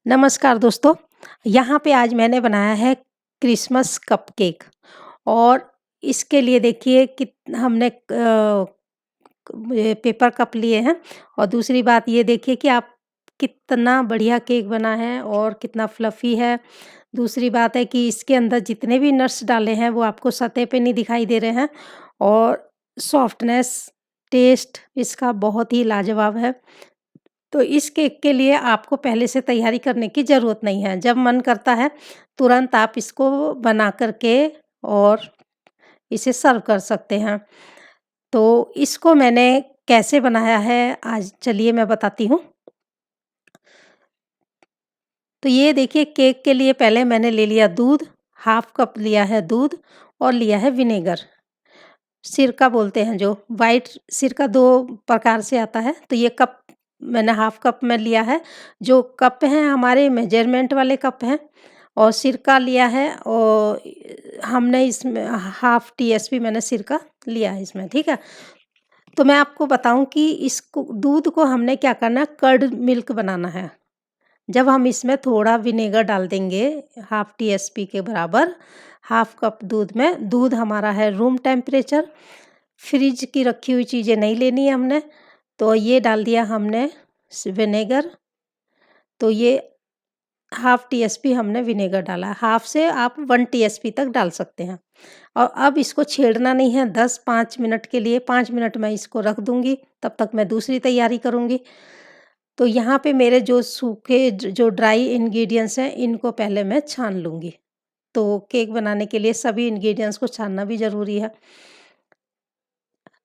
नमस्कार दोस्तों, यहाँ पे आज मैंने बनाया है क्रिसमस कपकेक और इसके लिए देखिए कित हमने ये पेपर कप लिए हैं और दूसरी बात ये देखिए कि आप कितना बढ़िया केक बना है और कितना फ्लफ़ी है। दूसरी बात है कि इसके अंदर जितने भी नट्स डाले हैं वो आपको सतह पे नहीं दिखाई दे रहे हैं और सॉफ्टनेस, टेस्ट इसका बहुत ही लाजवाब है। तो इस केक के लिए आपको पहले से तैयारी करने की ज़रूरत नहीं है। जब मन करता है, तुरंत आप इसको बना कर के और इसे सर्व कर सकते हैं। तो इसको मैंने कैसे बनाया है, आज चलिए मैं बताती हूँ। तो ये देखिए केक के लिए पहले मैंने ले लिया दूध, हाफ़ कप लिया है दूध और लिया है विनेगर। सिरका बोलते हैं जो, व्हाइट सिरका 2 प्रकार से आता है, तो ये कप मैंने हाफ़ कप में लिया है। जो कप हैं हमारे मेजरमेंट वाले कप हैं और सिरका लिया है और हमने इसमें हाफ़ टीएसपी मैंने सिरका लिया है इसमें, ठीक है? तो मैं आपको बताऊँ कि इसको दूध को हमने क्या करना है, कर्ड मिल्क बनाना है। जब हम इसमें थोड़ा विनेगर डाल देंगे, हाफ़ टीएसपी के बराबर, हाफ़ कप दूध में, दूध हमारा है रूम टेम्परेचर, फ्रिज की रखी हुई चीज़ें नहीं लेनी है हमने, तो ये डाल दिया हमने विनेगर, तो ये हाफ़ टीएसपी हमने विनेगर डाला, हाफ़ से आप 1 टीएसपी तक डाल सकते हैं। और अब इसको छेड़ना नहीं है 10-5 मिनट के लिए, 5 मिनट मैं इसको रख दूँगी, तब तक मैं दूसरी तैयारी करूँगी। तो यहाँ पे मेरे जो सूखे जो ड्राई इंग्रीडिएंट्स हैं, इनको पहले मैं छान लूँगी। तो केक बनाने के लिए सभी इंग्रीडिएंट्स को छानना भी ज़रूरी है।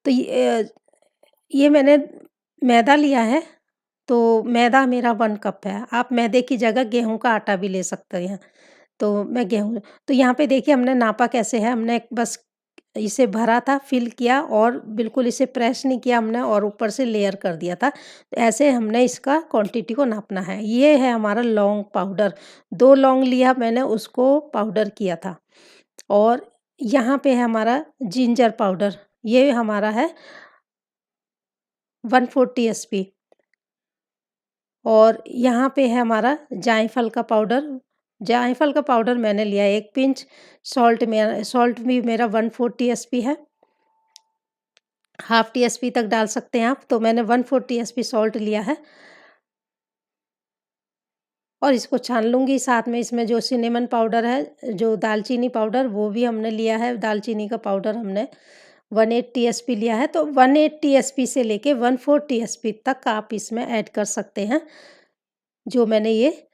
तो ये मैंने मैदा लिया है, तो मैदा मेरा 1 कप है। आप मैदे की जगह गेहूँ का आटा भी ले सकते हैं। तो मैं गेहूँ तो यहाँ पे देखिए हमने नापा कैसे है, हमने बस इसे भरा था, फ़िल किया और बिल्कुल इसे प्रेस नहीं किया हमने और ऊपर से लेयर कर दिया था। तो ऐसे हमने इसका क्वांटिटी को नापना है। ये है हमारा लौंग पाउडर, 2 लौंग लिया मैंने उसको पाउडर किया था और यहाँ पे है हमारा जिंजर पाउडर, ये हमारा है 1/4 टीएसपी और यहाँ पे है हमारा जायफल का पाउडर। जायफल का पाउडर मैंने लिया है 1 पिंच, सॉल्ट भी मेरा 1/4 टीएसपी है। हाफ़ टीएसपी तक डाल सकते हैं आप, तो मैंने 1/4 टीएसपी सॉल्ट लिया है और इसको छान लूँगी। साथ में इसमें जो सिनेमन पाउडर है, जो दालचीनी पाउडर वो भी हमने लिया है, दालचीनी का पाउडर हमने 1/8 टीएसपी लिया है, तो 1/8 टीएसपी से लेके 1/4 टीएसपी तक आप इसमें ऐड कर सकते हैं, जो मैंने ये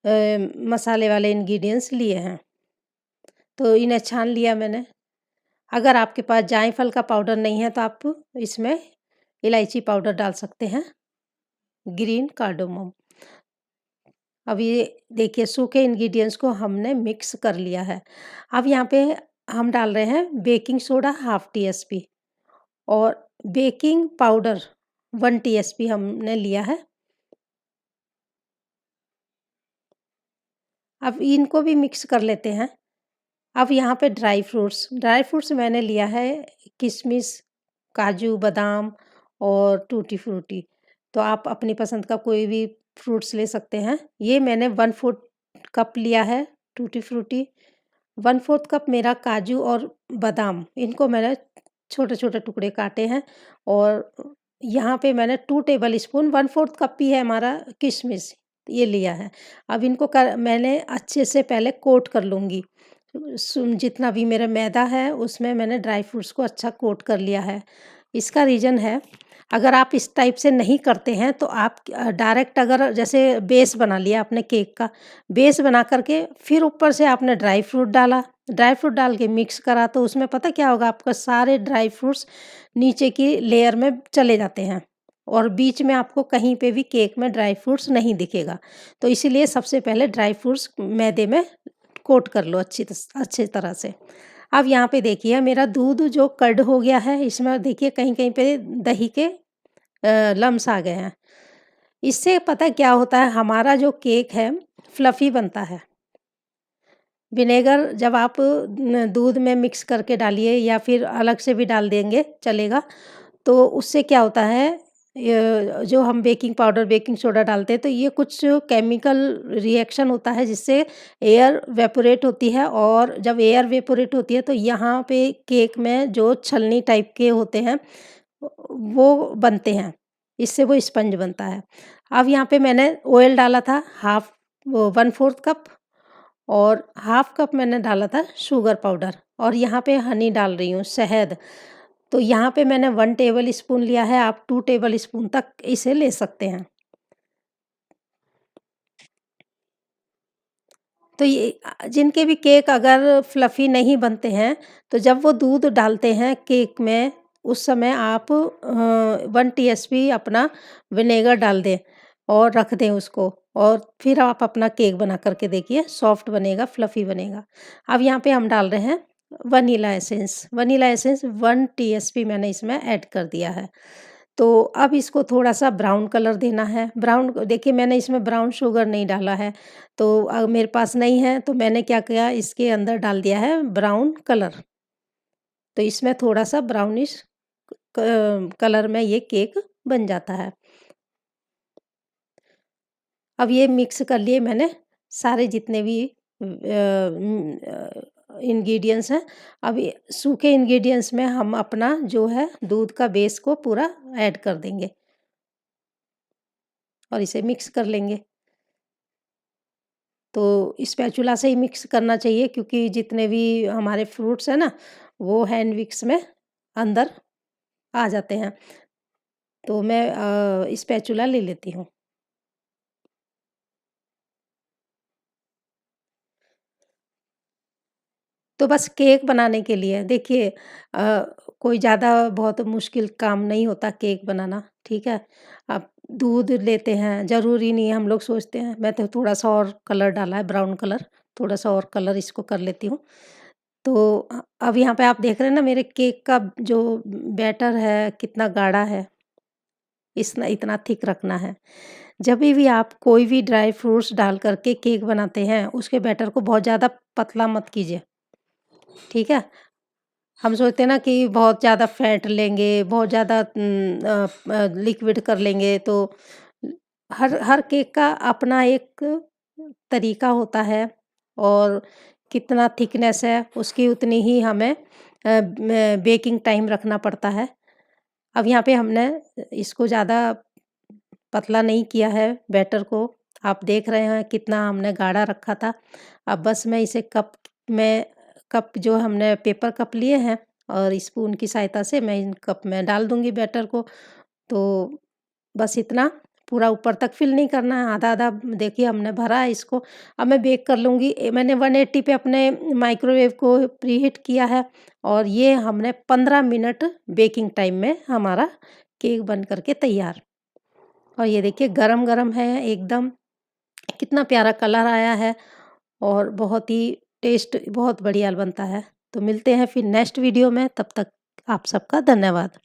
मसाले वाले इंग्रीडिएंट्स लिए हैं। तो इन्हें छान लिया मैंने। अगर आपके पास जायफल का पाउडर नहीं है तो आप इसमें इलायची पाउडर डाल सकते हैं, ग्रीन कार्डामम। अब ये देखिए सूखे इंग्रीडिएंट्स को हमने मिक्स कर लिया है। अब यहाँ पे हम डाल रहे हैं बेकिंग सोडा हाफ़ टीएसपी और बेकिंग पाउडर 1 टीएसपी हमने लिया है। अब इनको भी मिक्स कर लेते हैं। अब यहाँ पे ड्राई फ्रूट्स मैंने लिया है किशमिश, काजू, बादाम और टूटी फ्रूटी। तो आप अपनी पसंद का कोई भी फ्रूट्स ले सकते हैं। ये मैंने 1/4 कप लिया है टूटी फ्रूटी, 1/4 कप मेरा काजू और बादाम, इनको मैंने छोटे-छोटे टुकड़े काटे हैं और यहाँ पे मैंने 2 टेबल स्पून 1/4 कप ही है हमारा किशमिश, ये लिया है। अब इनको मैंने अच्छे से पहले कोट कर लूँगी। जितना भी मेरा मैदा है उसमें मैंने ड्राई फ्रूट्स को अच्छा कोट कर लिया है। इसका रीज़न है, अगर आप इस टाइप से नहीं करते हैं तो आप डायरेक्ट अगर जैसे बेस बना लिया आपने केक का, बेस बना कर के फिर ऊपर से आपने ड्राई फ्रूट डाल के मिक्स करा तो उसमें पता क्या होगा, आपका सारे ड्राई फ्रूट्स नीचे की लेयर में चले जाते हैं और बीच में आपको कहीं पे भी केक में ड्राई फ्रूट्स नहीं दिखेगा। तो इसीलिए सबसे पहले ड्राई फ्रूट्स मैदे में कोट कर लो अच्छी तरह से। अब यहाँ पे देखिए मेरा दूध जो कर्ड हो गया है, इसमें देखिए कहीं-कहीं पे दही के लम्स आ गए हैं। इससे पता क्या होता है, हमारा जो केक है फ्लफ़ी बनता है। विनेगर जब आप दूध में मिक्स करके डालिए या फिर अलग से भी डाल देंगे चलेगा, तो उससे क्या होता है जो हम बेकिंग पाउडर, बेकिंग सोडा डालते हैं तो ये कुछ केमिकल रिएक्शन होता है जिससे एयर वेपोरेट होती है और जब एयर वेपोरेट होती है तो यहाँ पे केक में जो छलनी टाइप के होते हैं वो बनते हैं, इससे वो स्पंज बनता है। अब यहाँ पे मैंने ऑयल डाला था हाफ वो 1/4 कप और हाफ कप मैंने डाला था शुगर पाउडर और यहाँ पे हनी डाल रही हूँ, शहद। तो यहाँ पे मैंने 1 टेबल स्पून लिया है, आप 2 टेबल स्पून तक इसे ले सकते हैं। तो ये जिनके भी केक अगर फ्लफ़ी नहीं बनते हैं, तो जब वो दूध डालते हैं केक में, उस समय आप 1 टीएसपी अपना विनेगर डाल दें और रख दें उसको और फिर आप अपना केक बना कर के देखिए, सॉफ्ट बनेगा, फ्लफ़ी बनेगा। अब यहाँ पे हम डाल रहे हैं वनीला एसेंस 1 टीएसपी मैंने इसमें ऐड कर दिया है। तो अब इसको थोड़ा-सा ब्राउन कलर देना है। ब्राउन देखिए मैंने इसमें ब्राउन शुगर नहीं डाला है, तो मेरे पास नहीं है तो मैंने क्या किया इसके अंदर डाल दिया है ब्राउन कलर। तो इसमें थोड़ा-सा ब्राउनिश कलर में ये केक बन जाता है। अब ये मिक्स कर लिए मैंने सारे जितने भी इंग्रीडिएंट्स हैं। अब ये सूखे इंग्रीडिएंट्स में हम अपना जो है दूध का बेस को पूरा ऐड कर देंगे और इसे मिक्स कर लेंगे। तो स्पैचुला से ही मिक्स करना चाहिए क्योंकि जितने भी हमारे फ्रूट्स हैं ना, वो हैंड विक्स में अंदर आ जाते हैं। तो मैं स्पैचुला ले लेती हूँ। तो बस केक बनाने के लिए देखिए कोई ज़्यादा बहुत मुश्किल काम नहीं होता केक बनाना, ठीक है? आप दूध लेते हैं, ज़रूरी नहीं है हम लोग सोचते हैं मैं तो थोड़ा-सा और कलर डाला है ब्राउन कलर, थोड़ा-सा और कलर इसको कर लेती हूँ। तो अब यहाँ पे आप देख रहे हैं ना मेरे केक का जो बैटर है कितना गाढ़ा है, इसना इतना थिक रखना है। जभी भी आप कोई भी ड्राई फ्रूट्स डाल कर के केक बनाते हैं, उसके बैटर को बहुत ज़्यादा पतला मत कीजिए, ठीक है? हम सोचते हैं ना कि बहुत ज़्यादा फैट लेंगे, बहुत ज़्यादा लिक्विड कर लेंगे तो हर हर केक का अपना एक तरीका होता है और कितना थिकनेस है उसकी उतनी ही हमें बेकिंग टाइम रखना पड़ता है। अब यहाँ पे हमने इसको ज़्यादा पतला नहीं किया है बैटर को, आप देख रहे हैं कितना हमने गाढ़ा रखा था। अब बस मैं इसे में कप जो हमने पेपर कप लिए हैं और स्पून की सहायता से मैं इन कप में डाल दूँगी बैटर को। तो बस इतना पूरा ऊपर तक फ़िल नहीं करना है, आधा-आधा देखिए हमने भरा है इसको। अब मैं बेक कर लूँगी मैंने 180 पे अपने माइक्रोवेव को प्रीहीट किया है और ये हमने 15 मिनट बेकिंग टाइम में हमारा केक बन कर के तैयार। और ये देखिए गरम-गरम है एकदम, कितना प्यारा कलर आया है और बहुत ही टेस्ट बहुत बढ़िया बनता है। तो मिलते हैं फिर नेक्स्ट वीडियो में, तब तक आप सबका धन्यवाद।